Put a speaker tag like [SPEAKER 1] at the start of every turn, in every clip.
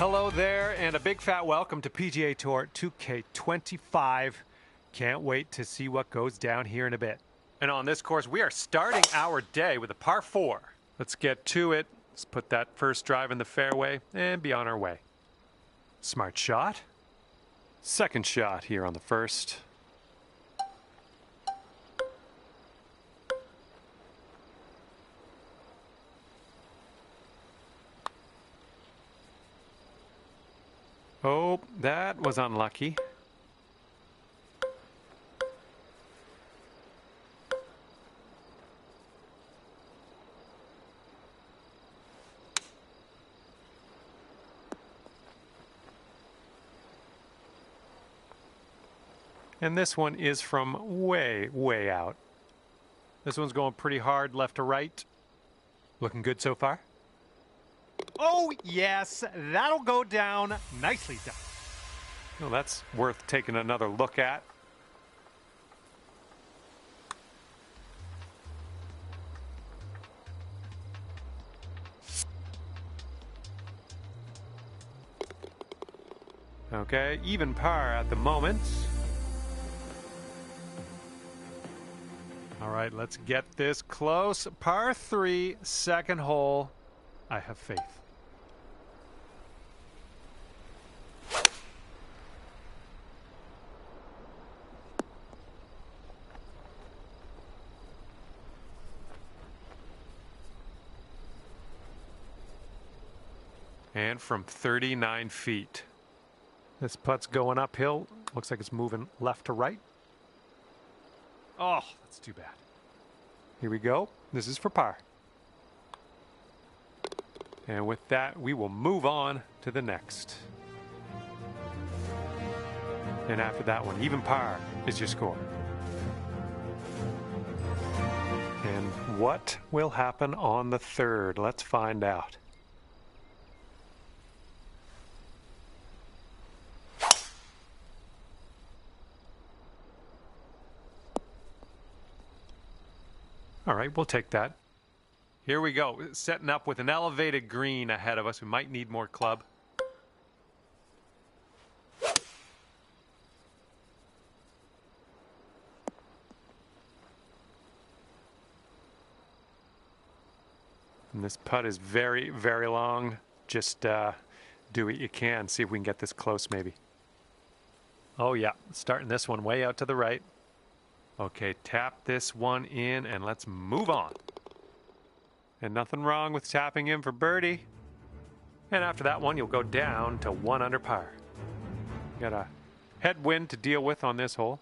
[SPEAKER 1] Hello there, and a big fat welcome to PGA Tour 2K25. Can't wait to see what goes down here in a bit. And on this course, we are starting our day with a par 4. Let's get to it. Let's put that first drive in the fairway and be on our way. Smart shot. Second shot here on the first. Oh, that was unlucky. And this one is from way, way out. This one's going pretty hard left to right. Looking good so far. Oh, yes, that'll go down. Nicely done. Well, that's worth taking another look at. Okay, even par at the moment. All right, let's get this close. Par 3, second hole. I have faith. And from 39 feet. This putt's going uphill. Looks like it's moving left to right. Oh, that's too bad. Here we go. This is for par. And with that, we will move on to the next. And after that one, even par is your score. And what will happen on the third? Let's find out. All right, we'll take that. Here we go, setting up with an elevated green ahead of us. We might need more club. And this putt is very, very long. Just do what you can. See if we can get this close maybe. Oh yeah, starting this one way out to the right. Okay, tap this one in and let's move on. And nothing wrong with tapping in for birdie. And after that one, you'll go down to 1 under par. Got a headwind to deal with on this hole.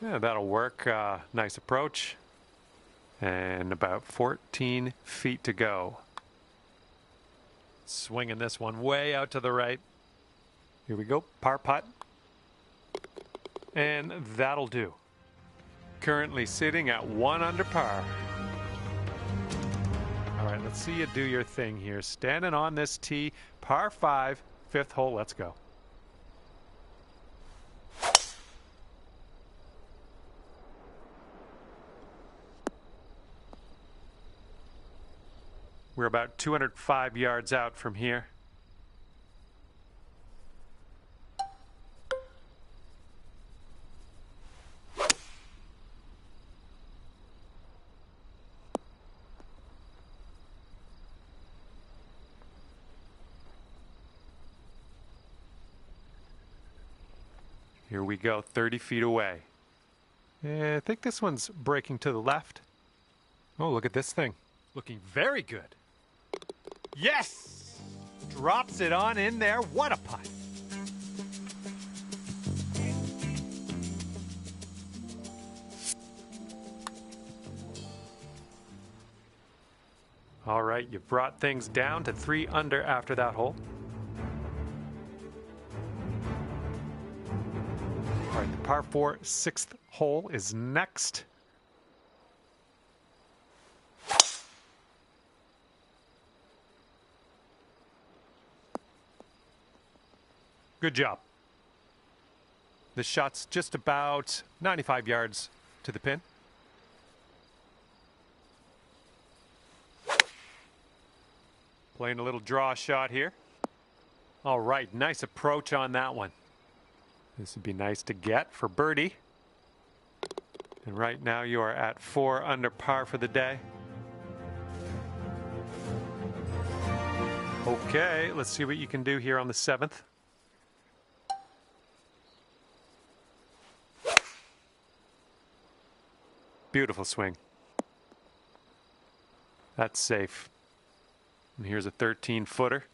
[SPEAKER 1] Yeah, that'll work. Nice approach. And about 14 feet to go. Swinging this one way out to the right. Here we go, par putt. And that'll do. Currently sitting at 1 under par. All right, let's see you do your thing here. Standing on this tee, par 5, 5th hole, let's go. We're about 205 yards out from here. Here we go, 30 feet away. I think this one's breaking to the left. Oh, look at this thing. Looking very good. Yes! Drops it on in there. What a putt. All right, you've brought things down to 3 under after that hole. All right, the par 4 6th hole is next. Good job. This shot's just about 95 yards to the pin. Playing a little draw shot here. All right, nice approach on that one. This would be nice to get for birdie. And right now you are at 4 under par for the day. Okay, let's see what you can do here on the 7th. Beautiful swing. That's safe. And here's a 13-footer.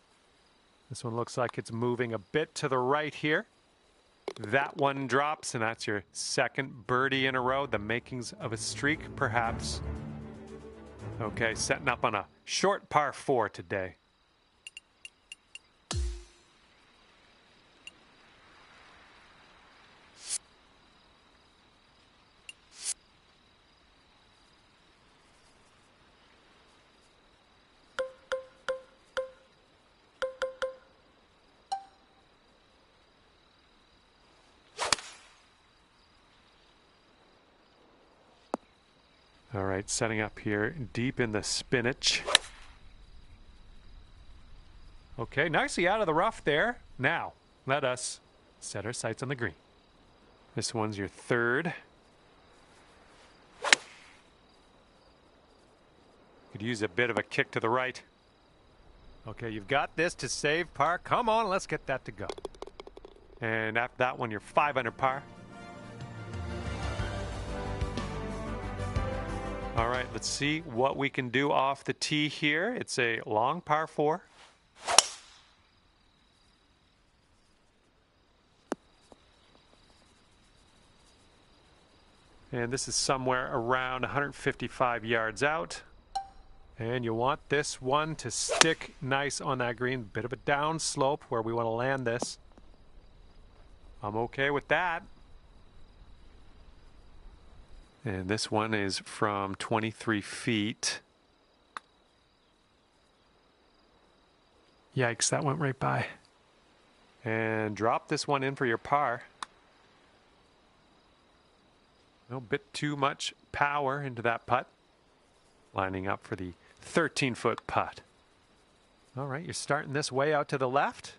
[SPEAKER 1] This one looks like it's moving a bit to the right here. That one drops, and that's your second birdie in a row. The makings of a streak, perhaps. Okay, setting up on a short par 4 today. All right, setting up here deep in the spinach. Okay, nicely out of the rough there. Now, let us set our sights on the green. This one's your 3rd. Could use a bit of a kick to the right. Okay, you've got this to save par. Come on, let's get that to go. And after that one, you're 5 under par. All right, let's see what we can do off the tee here. It's a long par 4. And this is somewhere around 155 yards out. And you want this one to stick nice on that green. Bit of a down slope where we want to land this. I'm okay with that. And this one is from 23 feet. Yikes, that went right by. And drop this one in for your par. A bit too much power into that putt. Lining up for the 13-foot putt. All right, you're starting this way out to the left.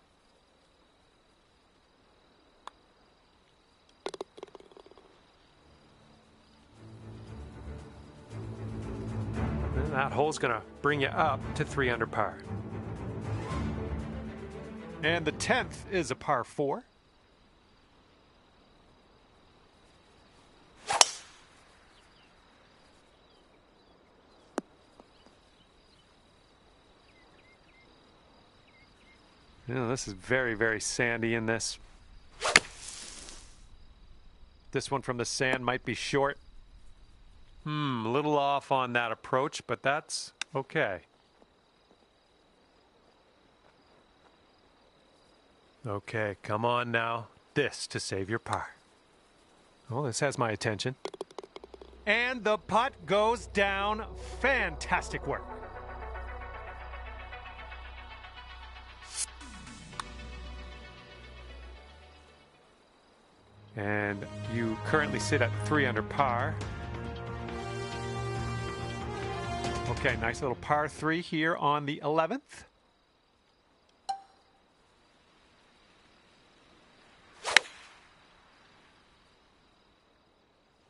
[SPEAKER 1] And that hole's going to bring you up to 3 under par. And the 10th is a par 4. You know, this is very, very sandy in this. This one from the sand might be short. A little off on that approach, but that's okay. Okay, come on now. This to save your par. Oh, this has my attention. And the putt goes down. Fantastic work. And you currently sit at 3 under par. Okay, nice little par 3 here on the 11th.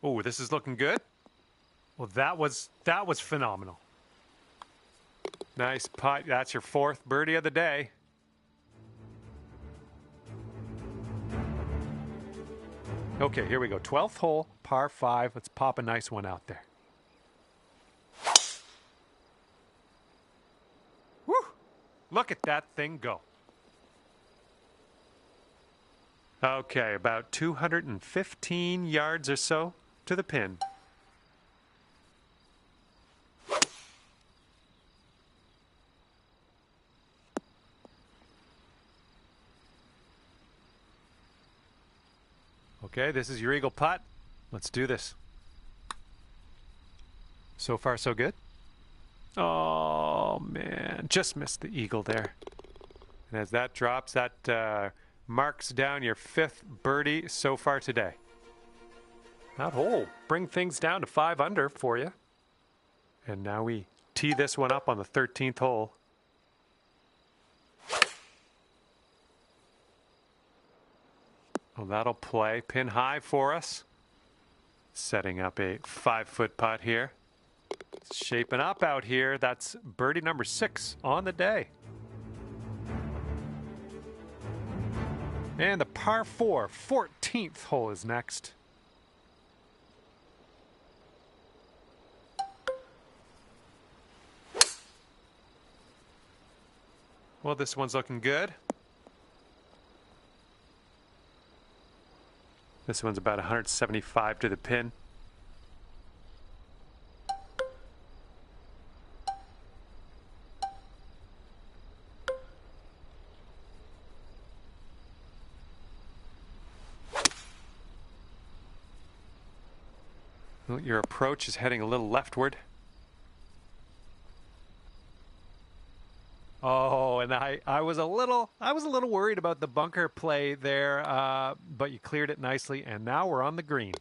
[SPEAKER 1] Oh, this is looking good. Well, that was phenomenal. Nice putt. That's your 4th birdie of the day. Okay, here we go. 12th hole, par 5. Let's pop a nice one out there. Woo! Look at that thing go. Okay, about 215 yards or so to the pin. Okay, this is your eagle putt. Let's do this. So far, so good. Oh, man. Just missed the eagle there. And as that drops, that marks down your 5th birdie so far today. That hole bring things down to 5 under for you. And now we tee this one up on the 13th hole. Well, that'll play pin high for us. Setting up a 5-foot putt here. It's shaping up out here. That's birdie number 6 on the day. And the par 4, 14th hole is next. Well, this one's looking good. This one's about 175 to the pin. Well, your approach is heading a little leftward. Oh, and I was a little worried about the bunker play there, but you cleared it nicely, and now we're on the green.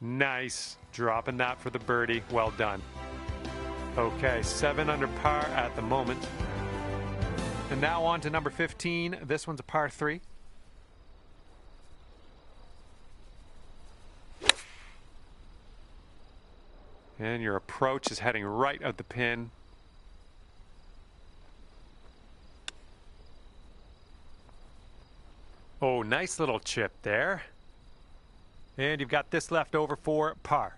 [SPEAKER 1] Nice, dropping that for the birdie. Well done. Okay, 7 under par at the moment. And now on to number 15. This one's a par 3. And your approach is heading right at the pin. Oh, nice little chip there. And you've got this left over for par.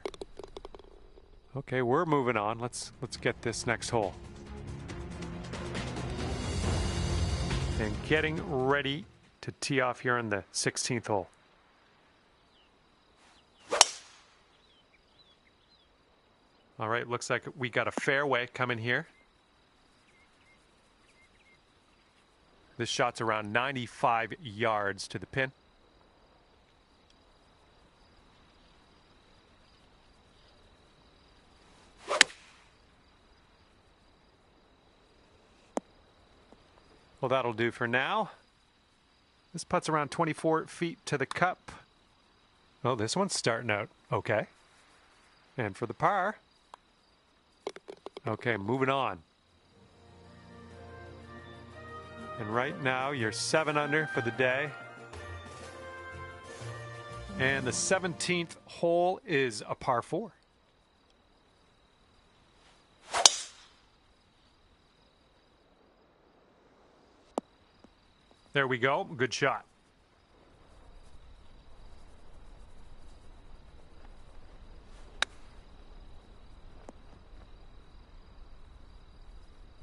[SPEAKER 1] Okay, we're moving on. Let's get this next hole. And getting ready to tee off here on the 16th hole. All right, looks like we got a fairway coming here. This shot's around 95 yards to the pin. Well, that'll do for now. This putt's around 24 feet to the cup. Oh, this one's starting out okay. And for the par. Okay, moving on. And right now, you're 7 under for the day. And the 17th hole is a par 4. There we go. Good shot.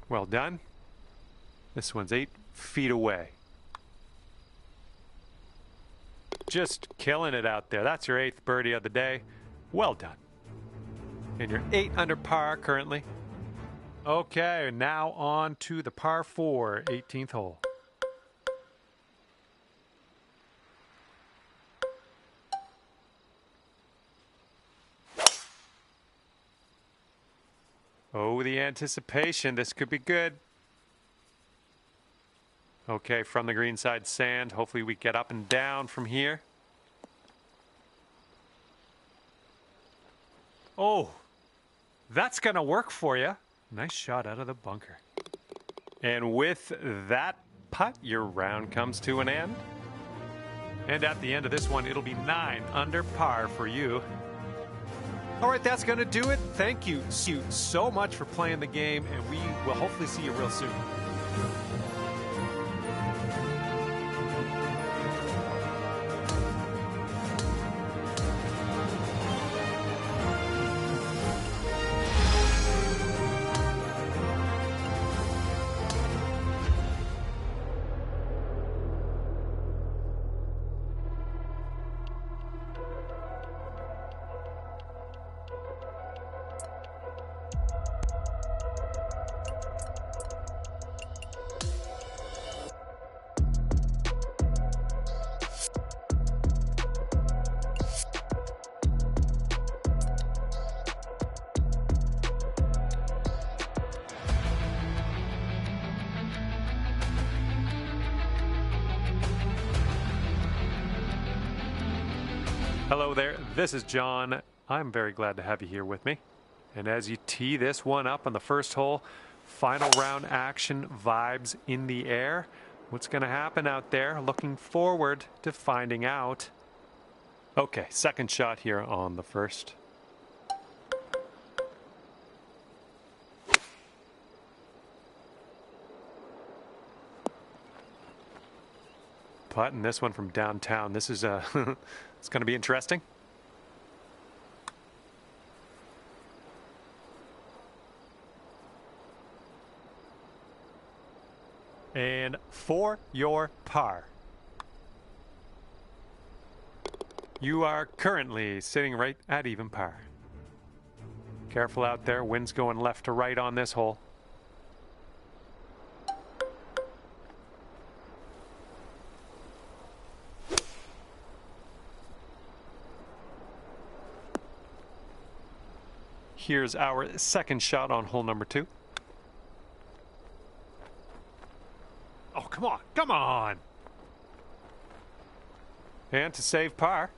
[SPEAKER 1] Well done. This one's 8 feet away. Just killing it out there. That's your 8th birdie of the day. Well done. And you're 8 under par currently. Okay, now on to the par 4, 18th hole. Oh, the anticipation. This could be good. Okay, from the greenside sand. Hopefully we get up and down from here. Oh, that's going to work for you. Nice shot out of the bunker. And with that putt, your round comes to an end. And at the end of this one, it'll be 9 under par for you. All right, that's going to do it. Thank you so much for playing the game, and we will hopefully see you real soon. Hello there, this is John. I'm very glad to have you here with me. And as you tee this one up on the first hole, final round action, vibes in the air. What's going to happen out there? Looking forward to finding out. Okay, second shot here on the first. Putting this one from downtown. This is it's going to be interesting. And for your par, you are currently sitting right at even par. Careful out there, wind's going left to right on this hole. Here's our second shot on hole number 2. Oh, come on, come on! And to save par,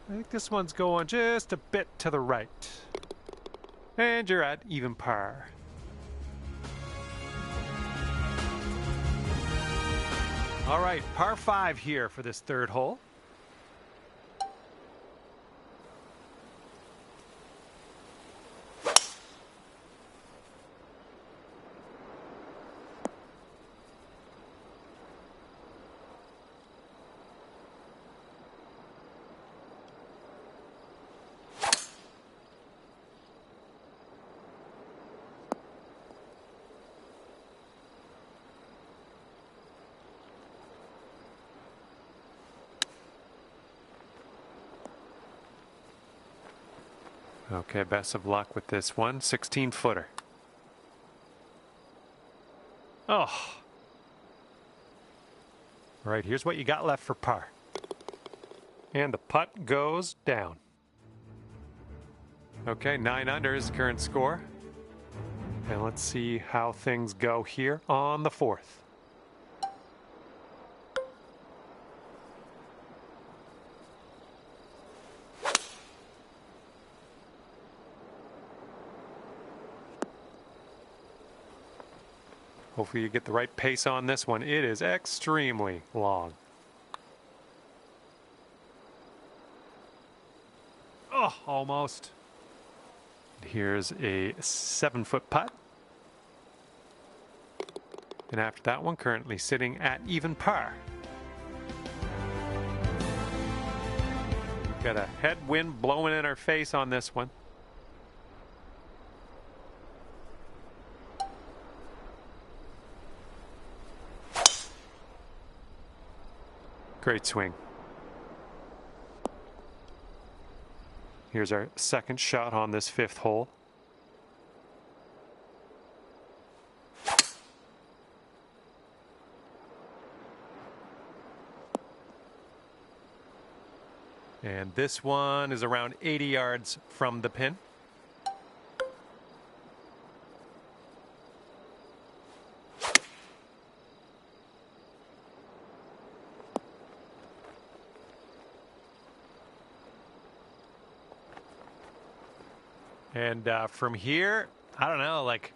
[SPEAKER 1] I think this one's going just a bit to the right. And you're at even par. All right, par 5 here for this third hole. Okay, best of luck with this one. 16-footer. Oh. All right, here's what you got left for par. And the putt goes down. Okay, 9 under is the current score. And let's see how things go here on the fourth. Hopefully you get the right pace on this one. It is extremely long. Oh, almost. Here's a 7-foot putt. And after that one, currently sitting at even par. We've got a headwind blowing in our face on this one. Great swing. Here's our second shot on this 5th hole. And this one is around 80 yards from the pin. And from here, I don't know, like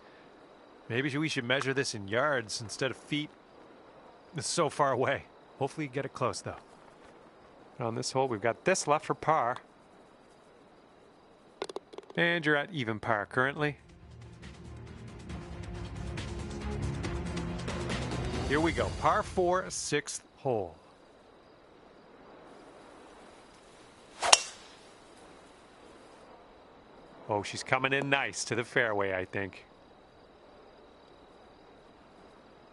[SPEAKER 1] maybe we should measure this in yards instead of feet. It's so far away. Hopefully you get it close though. On this hole, we've got this left for par. And you're at even par currently. Here we go, par 4, 6th hole. Oh, she's coming in nice to the fairway, I think.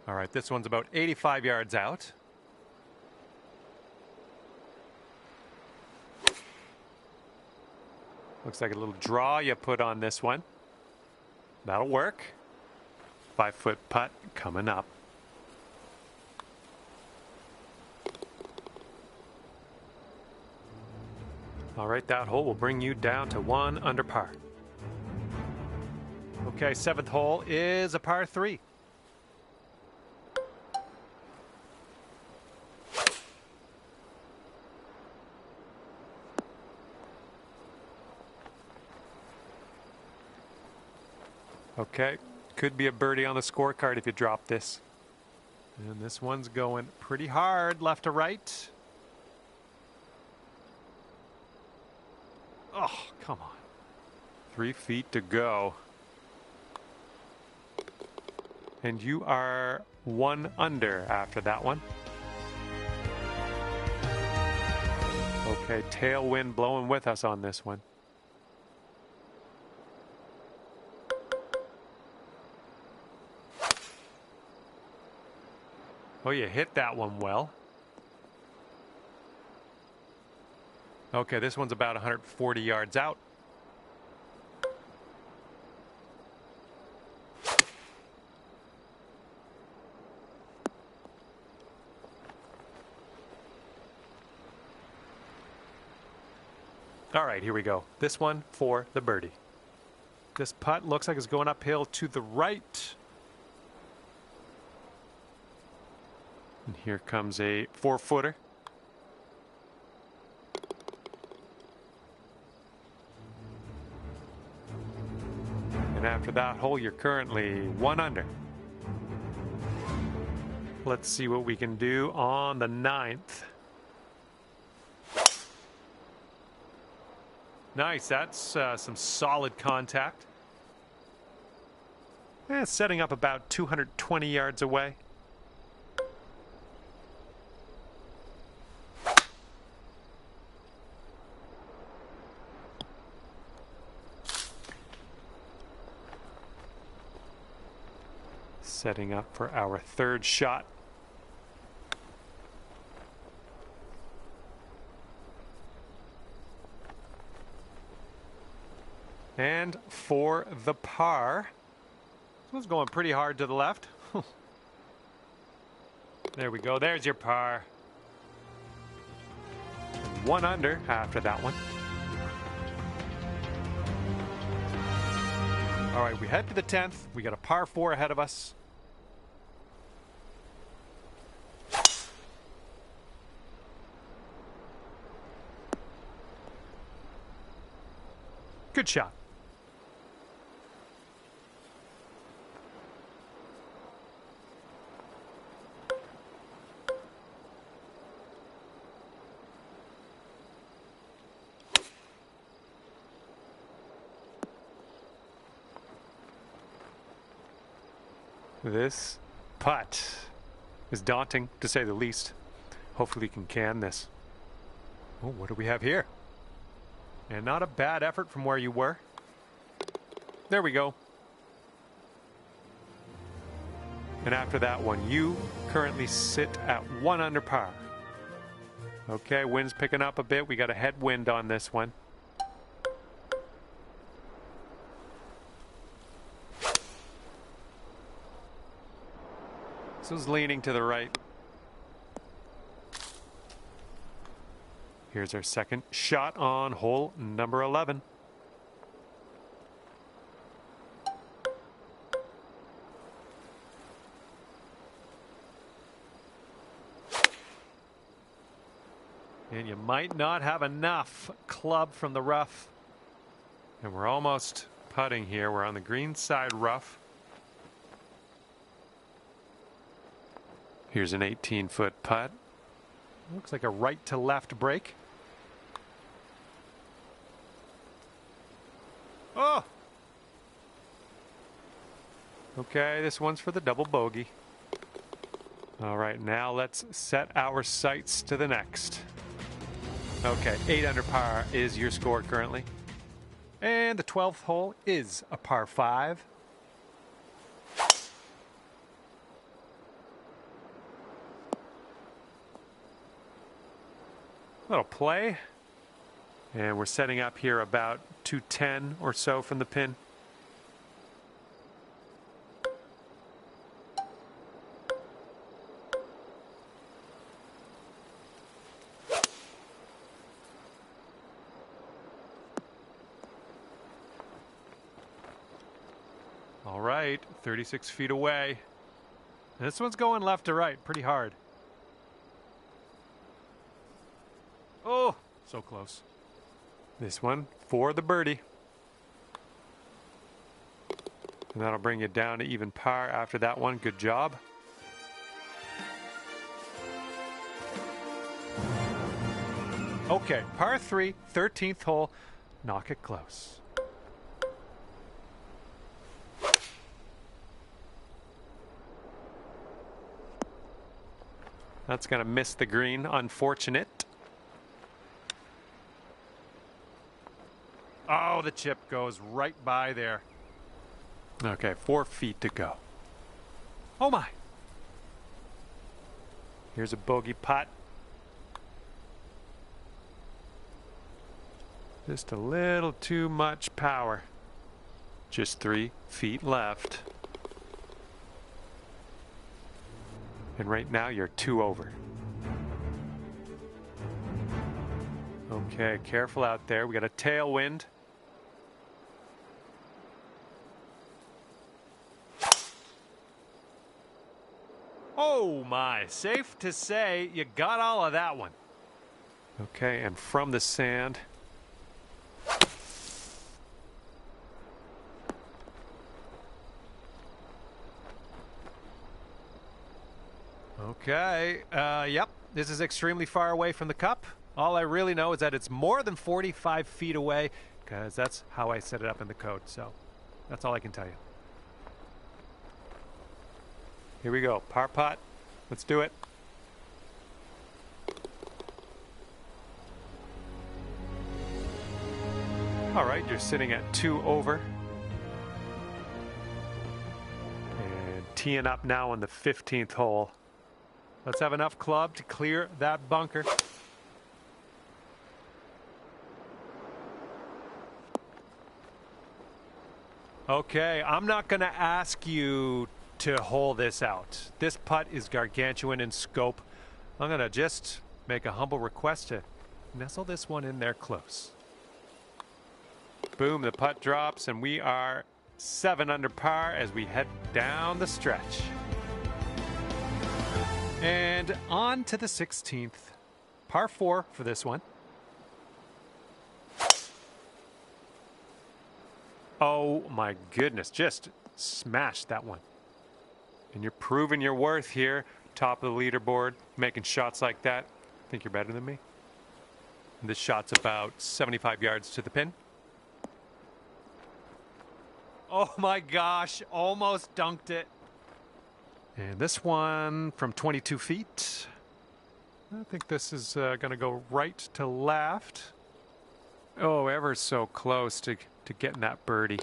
[SPEAKER 1] All right, this one's about 85 yards out. Looks like a little draw you put on this one. That'll work. 5-foot putt coming up. All right, that hole will bring you down to 1 under par. Okay, 7th hole is a par 3. Okay, could be a birdie on the scorecard if you drop this. And this one's going pretty hard left to right. Oh, come on. 3 feet to go. And you are 1 under after that one. Okay, tailwind blowing with us on this one. Oh, you hit that one well. Okay, this one's about 140 yards out. All right, here we go. This one for the birdie. This putt looks like it's going uphill to the right. And here comes a 4-footer. And after that hole, you're currently 1 under. Let's see what we can do on the 9th. Nice, that's some solid contact. And it's setting up about 220 yards away. Setting up for our 3rd shot. And for the par, this one's going pretty hard to the left. There we go. There's your par. 1 under after that one. All right, we head to the 10th. We got a par 4 ahead of us. Good shot. This putt is daunting, to say the least. Hopefully we can this. Oh, what do we have here? And not a bad effort from where you were. There we go. And after that one, you currently sit at 1 under par. Okay, wind's picking up a bit. We got a headwind on this one. This is leaning to the right. Here's our 2nd shot on hole number 11. And you might not have enough club from the rough. And we're almost putting here. We're on the green side rough. Here's an 18-foot putt. Looks like a right to left break. Oh! Okay, this one's for the double bogey. All right, now let's set our sights to the next. Okay, 8 under par is your score currently. And the 12th hole is a par 5. Little play. And we're setting up here about 210 or so from the pin. All right, 36 feet away. And this one's going left to right pretty hard. Oh, so close. This one for the birdie. And that'll bring you down to even par after that one. Good job. Okay, par 3, 13th hole. Knock it close. That's going to miss the green. Unfortunate. Oh, the chip goes right by there. Okay, 4 feet to go. Oh my. Here's a bogey putt. Just a little too much power. Just 3 feet left. And right now you're 2 over. Okay, careful out there. We got a tailwind. Oh my, safe to say you got all of that one. Okay, and from the sand. Okay, yep, this is extremely far away from the cup. All I really know is that it's more than 45 feet away, because that's how I set it up in the code, so that's all I can tell you. Here we go, par putt. Let's do it. All right, you're sitting at 2 over. And teeing up now on the 15th hole. Let's have enough club to clear that bunker. Okay, I'm not going to ask you to hole this out. This putt is gargantuan in scope. I'm going to just make a humble request to nestle this one in there close. Boom, the putt drops, and we are 7 under par as we head down the stretch. And on to the 16th. Par 4 for this one. Oh my goodness, just smashed that one. And you're proving your worth here, top of the leaderboard, making shots like that. Think you're better than me? And this shot's about 75 yards to the pin. Oh my gosh, almost dunked it. And this one from 22 feet. I think this is going to go right to left. Oh, ever so close to getting that birdie.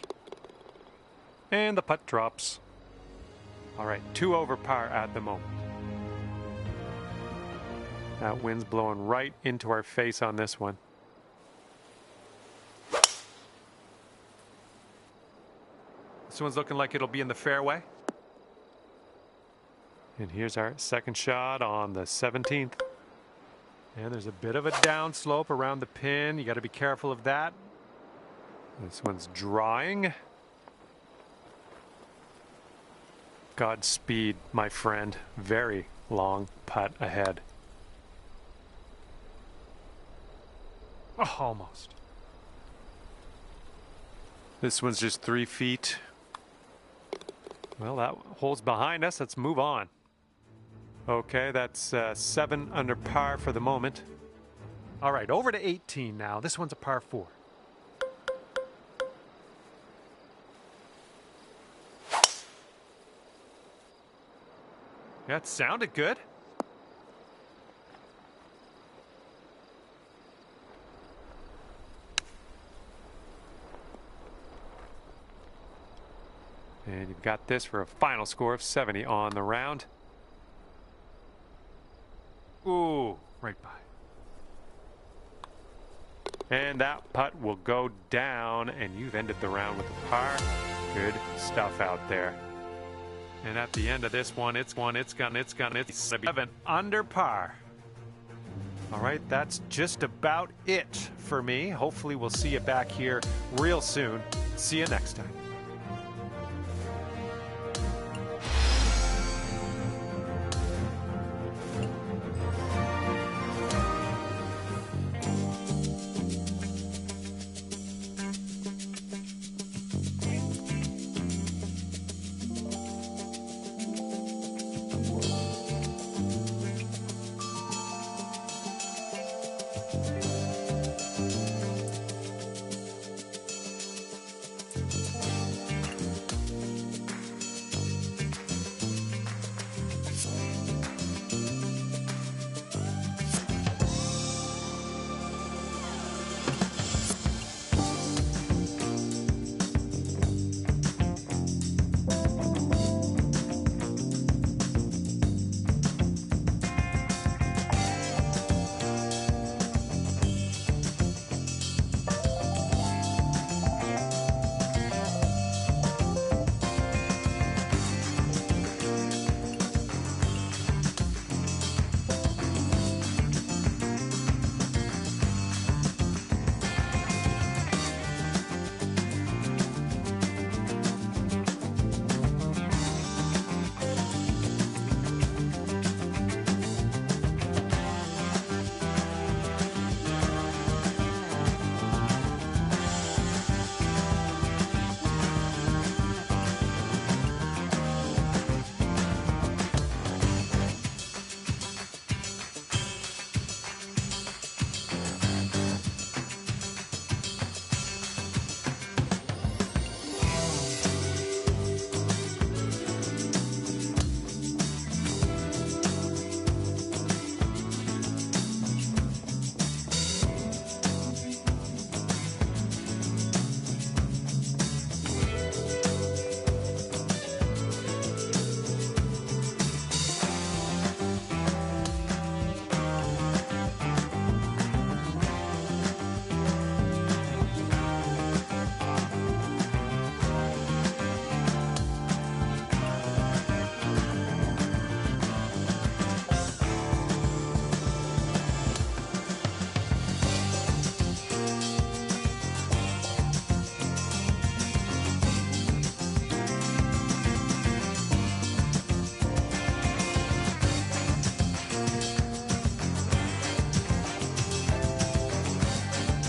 [SPEAKER 1] And the putt drops. All right, 2 over par at the moment. That wind's blowing right into our face on this one. This one's looking like it'll be in the fairway. And here's our second shot on the 17th. And there's a bit of a downslope around the pin. You got to be careful of that. This one's drawing. Godspeed, my friend. Very long putt ahead. Oh, almost. This one's just 3 feet. Well, that hole's behind us. Let's move on. Okay, that's 7 under par for the moment. All right, over to 18 now. This one's a par 4. That sounded good. And you've got this for a final score of 70 on the round. Ooh, right by. And that putt will go down, and you've ended the round with a par. Good stuff out there. And at the end of this one, it's 7 under par. All right, that's just about it for me. Hopefully we'll see you back here real soon. See you next time.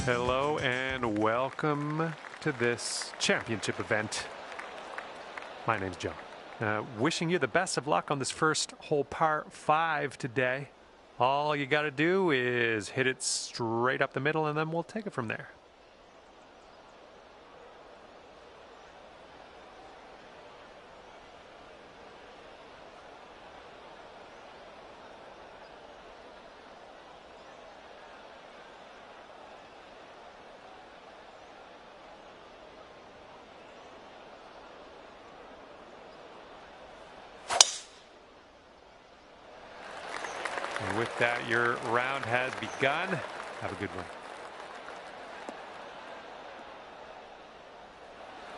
[SPEAKER 1] Hello and welcome to this championship event. My name's John. Wishing you the best of luck on this first hole par 5 today. All you got to do is hit it straight up the middle and then we'll take it from there. And with that, your round has begun. Have a good one.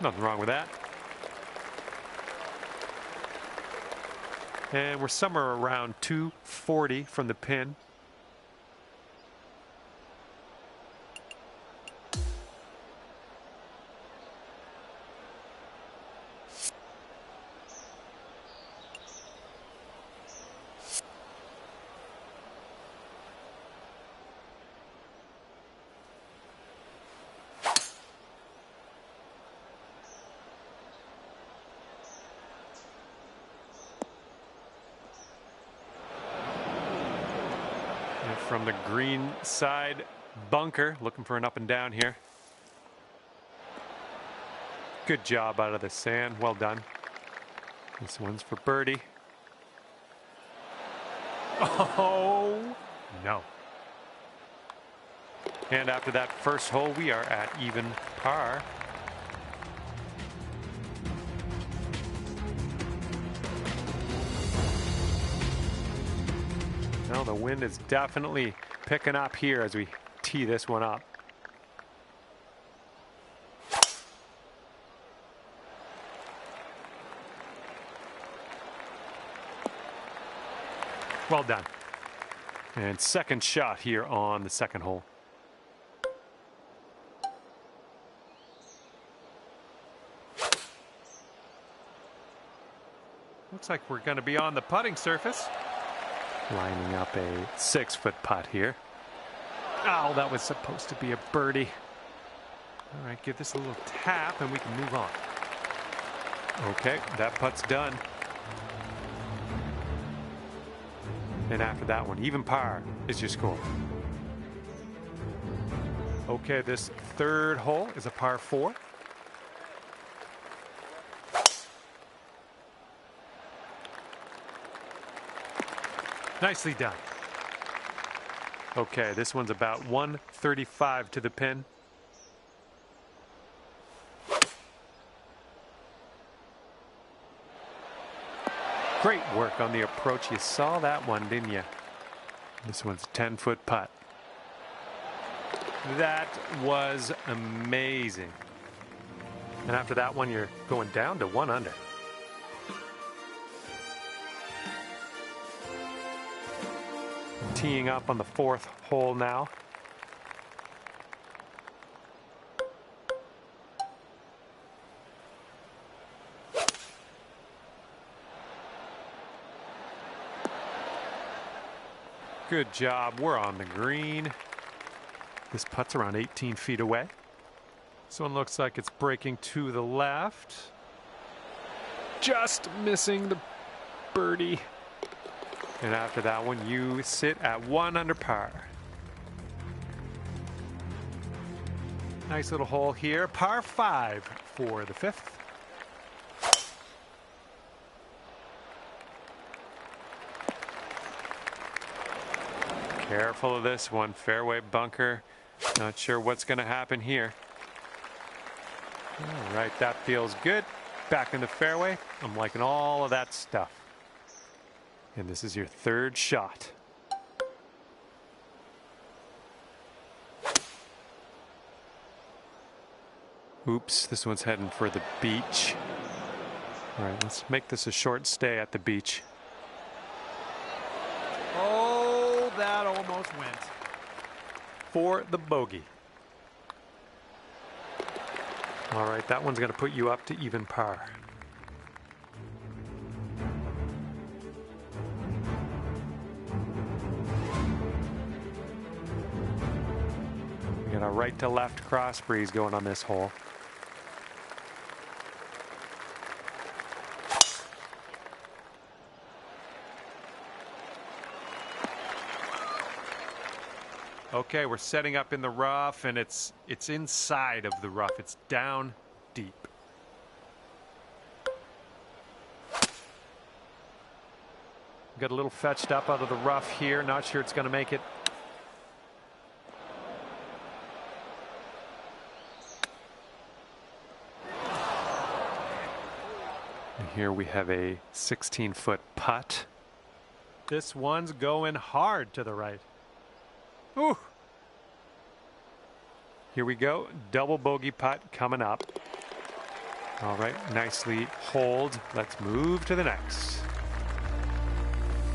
[SPEAKER 1] Nothing wrong with that. And we're somewhere around 240 from the pin. From the green side bunker, looking for an up and down here. Good job out of the sand, well done. This one's for birdie. Oh no. And after that first hole, we are at even par. Well, the wind is definitely picking up here as we tee this one up. Well done. And second shot here on the second hole. Looks like we're going to be on the putting surface. Lining up a 6-foot putt here. Oh, that was supposed to be a birdie. All right, give this a little tap and we can move on. Okay, that putt's done. And after that one, even par is your score. Okay, this third hole is a par 4. Nicely done. Okay, this one's about 135 to the pin. Great work on the approach. You saw that one, didn't you? This one's a 10-foot putt. That was amazing. And after that one, you're going down to 1 under. Teeing up on the 4th hole now. Good job. We're on the green. This putt's around 18 feet away. This one looks like it's breaking to the left. Just missing the birdie. And after that one, you sit at 1 under par. Nice little hole here. Par 5 for the 5th. Careful of this one. Fairway bunker. Not sure what's going to happen here. All right, that feels good. Back in the fairway. I'm liking all of that stuff. And this is your third shot. Oops, this one's heading for the beach. All right, let's make this a short stay at the beach. Oh, that almost went. For the bogey. All right, that one's going to put you up to even par. Got a right to left cross breeze going on this hole. Okay, we're setting up in the rough, and it's inside of the rough. It's down deep. Got a little fetched up out of the rough here. Not sure it's going to make it. And here we have a 16-foot putt. This one's going hard to the right. Ooh. Here we go. Double bogey putt coming up. All right, nicely hold. Let's move to the next.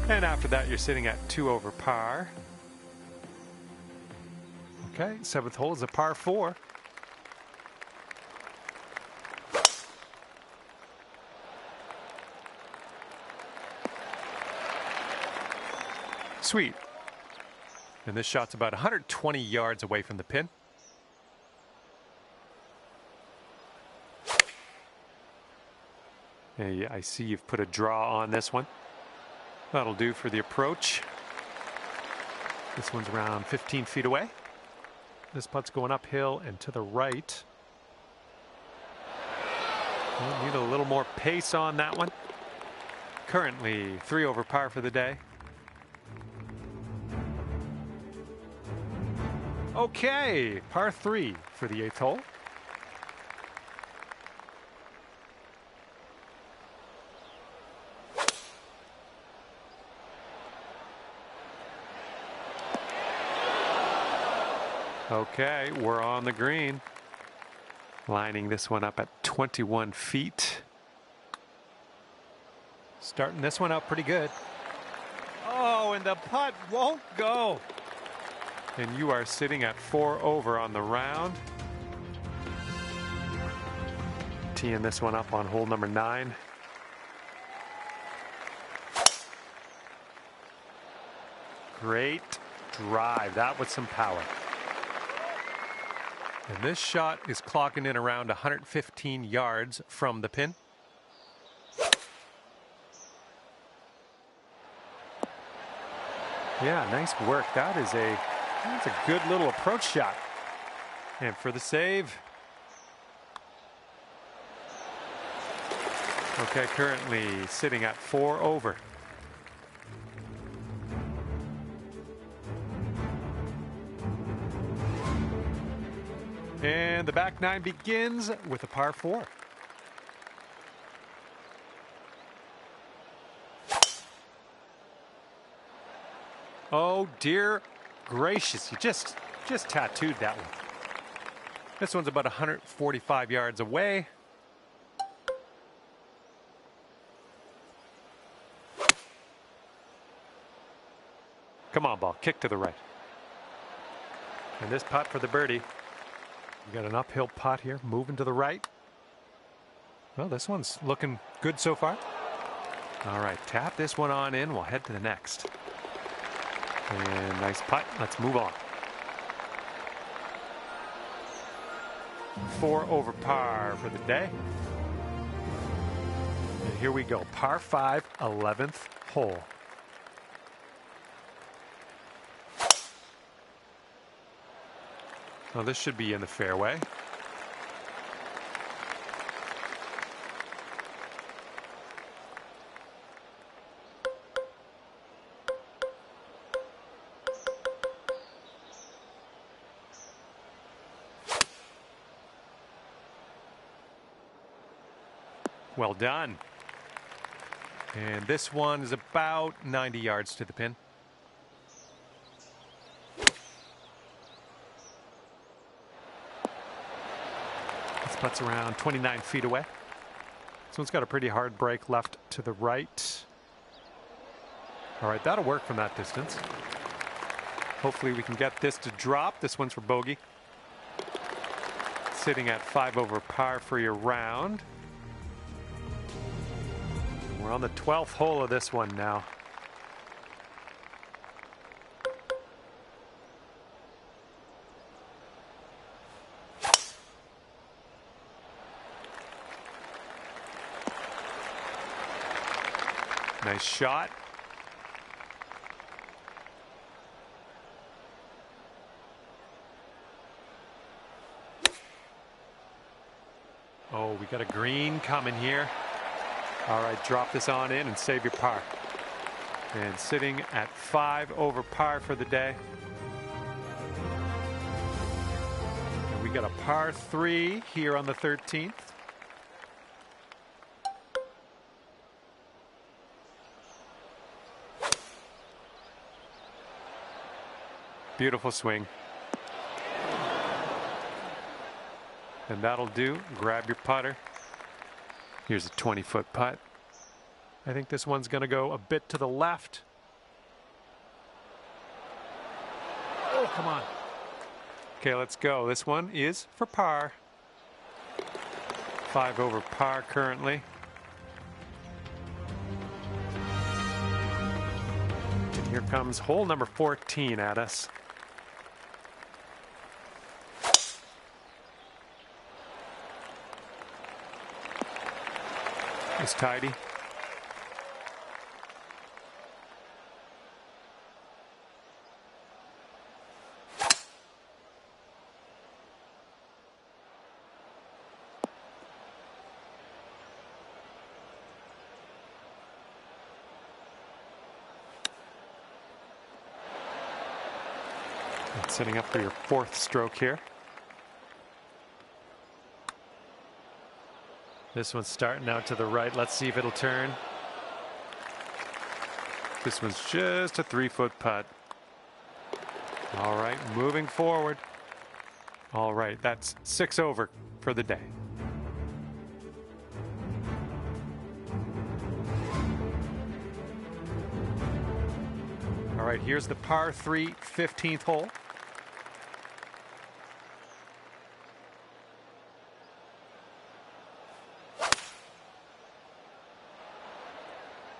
[SPEAKER 1] And after that, you're sitting at 2 over par. Okay, 7th hole is a par 4. Sweet. And this shot's about 120 yards away from the pin. Hey, I see you've put a draw on this one. That'll do for the approach. This one's around 15 feet away. This putt's going uphill and to the right. We'll need a little more pace on that one. Currently 3 over par for the day. Okay, par 3 for the 8th hole. Okay, we're on the green. Lining this one up at 21 feet. Starting this one out pretty good. Oh, and the putt won't go. And you are sitting at 4 over on the round. Teeing this one up on hole number 9. Great drive. That was some power. And this shot is clocking in around 115 yards from the pin. Yeah, nice work. That's a good little approach shot. And for the save. Okay, currently sitting at 4 over. And the back 9 begins with a par 4. Oh dear gracious, you just tattooed that one. This one's about 145 yards away. Come on, ball, kick to the right. And this putt for the birdie. You got an uphill putt here, moving to the right. Well, this one's looking good so far. All right, tap this one on in. We'll head to the next. And nice putt. Let's move on. 4 over par for the day. And here we go. Par 5, 11th hole. Well, this should be in the fairway. Well done. And this one is about 90 yards to the pin. This putt's around 29 feet away. This one's got a pretty hard break left to the right. All right, that'll work from that distance. Hopefully we can get this to drop. This one's for bogey. Sitting at 5 over par for your round. We're on the 12th hole of this one now. Nice shot. Oh, we got a green coming here. All right, drop this on in and save your par. And sitting at 5 over par for the day. And we got a par 3 here on the 13th. Beautiful swing. And that'll do. Grab your putter. Here's a 20-foot putt. I think this one's going to go a bit to the left. Oh, come on. Okay, let's go. This one is for par. 5 over par currently. And here comes hole number 14 at us. It's tidy. And setting up for your 4th stroke here. This one's starting out to the right. Let's see if it'll turn. This one's just a 3-foot putt. All right, moving forward. All right, that's 6 over for the day. All right, here's the par 3 15th hole.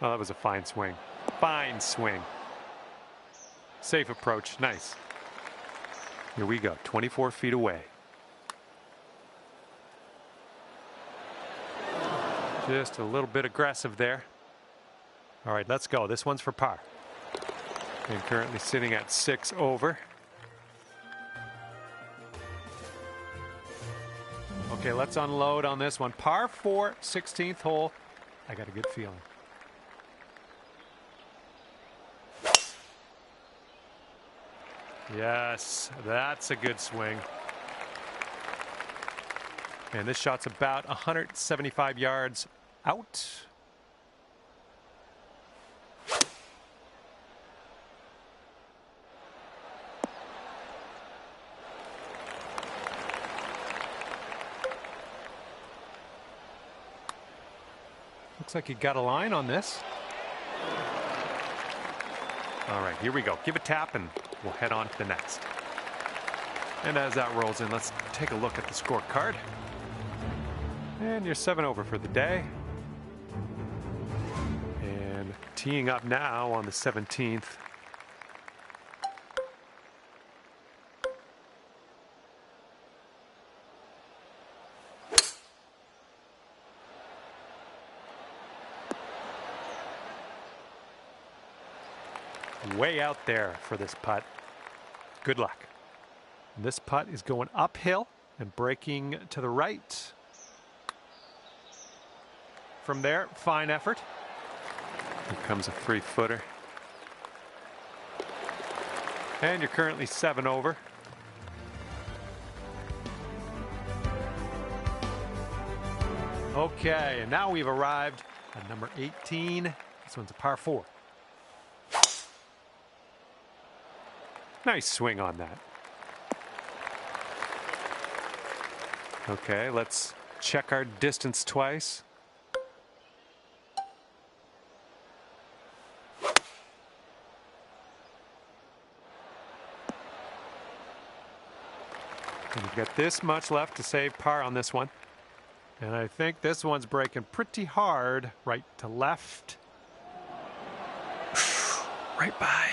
[SPEAKER 1] Oh, that was a fine swing. Fine swing. Safe approach. Nice. Here we go. 24 feet away. Just a little bit aggressive there. All right, let's go. This one's for par. And currently sitting at 6 over. Okay, let's unload on this one. Par 4, 16th hole. I got a good feeling. Yes, that's a good swing. And this shot's about 175 yards out. Looks like you got a line on this. All right, here we go. Give a tap and we'll head on to the next. And as that rolls in, let's take a look at the scorecard. And you're 7 over for the day. And teeing up now on the 17th. Way out there for this putt. Good luck. This putt is going uphill and breaking to the right. From there, fine effort. Here comes a free footer. And you're currently 7 over. Okay, and now we've arrived at number 18. This one's a par 4. Nice swing on that. Okay, let's check our distance twice. And we've got this much left to save par on this one. And I think this one's breaking pretty hard right to left. Right by.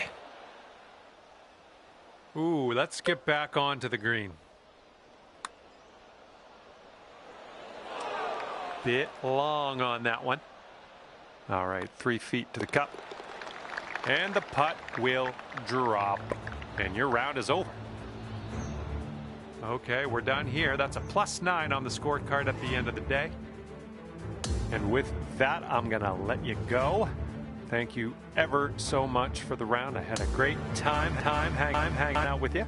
[SPEAKER 1] Ooh, let's get back onto the green. Bit long on that one. All right, 3 feet to the cup. And the putt will drop. And your round is over. Okay, we're done here. That's a +9 on the scorecard at the end of the day. And with that, I'm going to let you go. Thank you ever so much for the round. I had a great time hanging out with you.